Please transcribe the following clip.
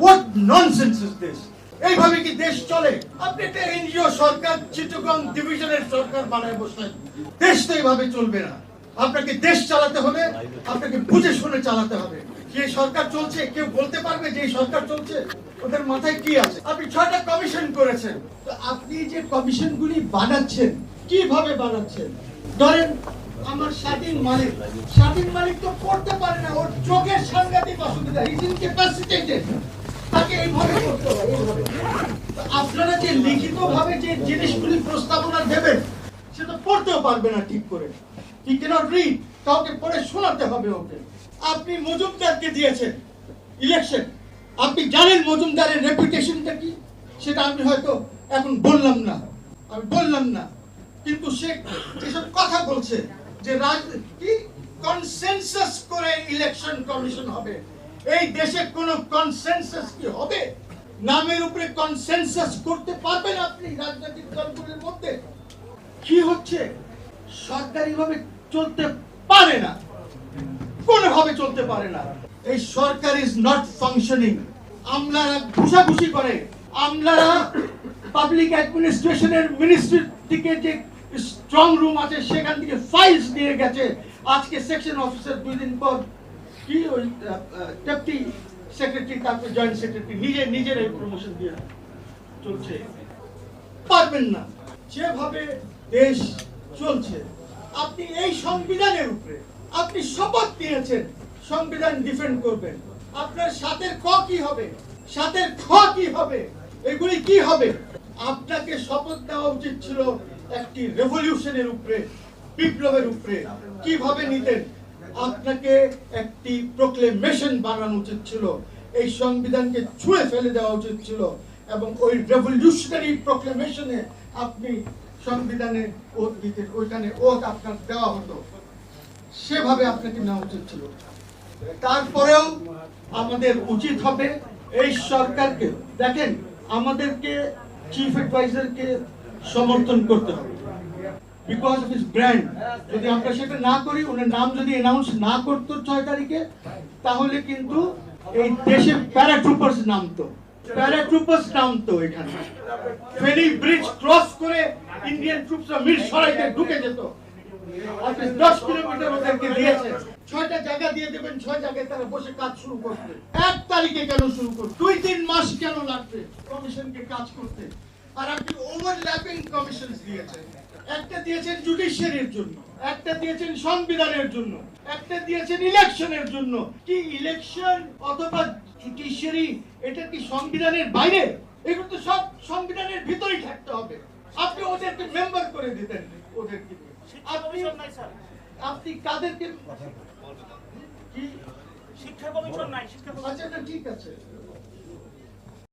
What nonsense is this? এইভাবে কি দেশ চলে? আপনি একটা এনজিও সরকার, চিটগাং ডিভিশনের সরকার বানায় বসলেন। দেশ তো এইভাবে চলবে না। আপনাকে দেশ চালাতে হবে, আপনাকে বুঝে শুনে চালাতে হবে। যে সরকার চলছে, কেউ বলতে পারবে যে এই সরকার চলছে? ওদের মাথায় কি আছে? আপনি 6টা কমিশন করেছেন, তো আপনি যে কমিশনগুলি বানাচ্ছেন, কিভাবে বানাচ্ছেন? ধরেন আমার স্বাধীন মালিক তো পড়তে পারে না, ওর চোখের সাংঘাতিক অসুবিধা, ইজ ইনক্যাপাসিটেটেড, তাকে এইভাবে করতে হবে। এইভাবে আপনারা যে লিখিত ভাবে যে জিনিসগুলি প্রস্তাবনা দেবেন, সেটা পড়তেও পারবে না ঠিক করে। হি ক্যানট রিড, কাউকে পড়ে শোনাতে হবে ওকে। আপনি মজুমদারকে দিয়েছেন ইলেকশন, আপনি জানেন মজুমদারের রেপুটেশনটা কি? সেটা আমি হয়তো এখন বললাম না, কিন্তু সে যেসব কথা বলছে যে রাজনীতি কনসেনসাস করে ইলেকশন কমিশন হবে, এই দেশে কোনো কনসেনসাস কি হবে? নামের উপরে কনসেনসাস করতে পারবেন আপনি রাজনৈতিক দলগুলোর মধ্যে? কি হচ্ছে? সরকারিভাবে চলতে পারে না, কোনোভাবে চলতে পারে না। এই সরকার ইজ নট ফাংশনিং। আমলারা ঘুষাঘুষি করে, আমলারা পাবলিক অ্যাডমিনিস্ট্রেশনের মিনিস্ট্রি থেকে যে স্ট্রং রুম আছে সেখান থেকে ফাইলস নিয়ে গেছে। আজকে সেকশন অফিসার, 2 দিন পর কি ওই ডেপুটি সেক্রেটারি, তারপর জয়েন্ট সেক্রেটারি, নিজের এই প্রমোশন দিয়ে চলছে। পারবেন না। যেভাবে দেশ চলছে, আপনি এই সংবিধানের উপরে আপনি শপথ নিয়েছেন সংবিধান ডিফেন্ড করবেন। আপনার সাথের ক কি হবে, সাথের খ কি হবে, এগুলি কি হবে? আপনাকে শপথ নেওয়া উচিত ছিল একটি রেভলিউশনের উপরে, বিপ্লবের উপরে। কিভাবে নিতেন? আপনাকে একটি প্রোক্লেমেশন বানানো উচিত ছিল, এই সংবিধানকে ছুঁড়ে ফেলে দেওয়া উচিত ছিল, এবং ওই রেভলিউশনারি প্রোক্লেমেশনে আপনি সংবিধানে ওত দিতেন, ওইখানে ওত আপনার দেওয়া হতো। সেভাবে আপনাকে নেওয়া উচিত ছিল। তারপরেও আমাদের উচিত হবে এই সরকারকে, দেখেন, আমাদেরকে চিফ অ্যাডভাইজারকে সমর্থন করতে হবে বিকজ অফ হিজ ব্র্যান্ড। যদি আমরা সেটা না করি, ওনার নাম যদি অ্যানাউন্স না করতো 6 তারিখে, তাহলে কিন্তু এই দেশে প্যারাট্রুপার্স নামতো এখানে। ফেনী ব্রিজ ক্রস করে ইন্ডিয়ান ট্রুপসরা মিরসরাইতে ঢুকে যেত। আপনি 10 কিলোমিটার ওদেরকে দিয়েছেন, 6টা জায়গা দিয়ে দেবেন, 6 জায়গায় তারা বসে কাজ শুরু করবে। 1 তারিখে কেন শুরু করবে? 2-3 মাস কেন লাগবে কমিশনকে কাজ করতে? আর আপনি ওভারল্যাপিং কমিশনস দিয়েছেন। একটা দিয়েছেন জুডিশিয়ারির জন্য, একটা দিয়েছেন সংবিধানের জন্য, একটা দিয়েছেন ইলেকশনের জন্য। কি ইলেকশন অথবা জুডিশিয়ারি এটা কি সংবিধানের বাইরে? এগুলো তো সব সংবিধানের ভিতরেই থাকতে হবে। আপনি ওদেরকে মেম্বার করে দিতেন, ওদেরকে আপনি কাদেরকে? কি শিক্ষা কমিশন নাই? আচ্ছা, ঠিক আছে।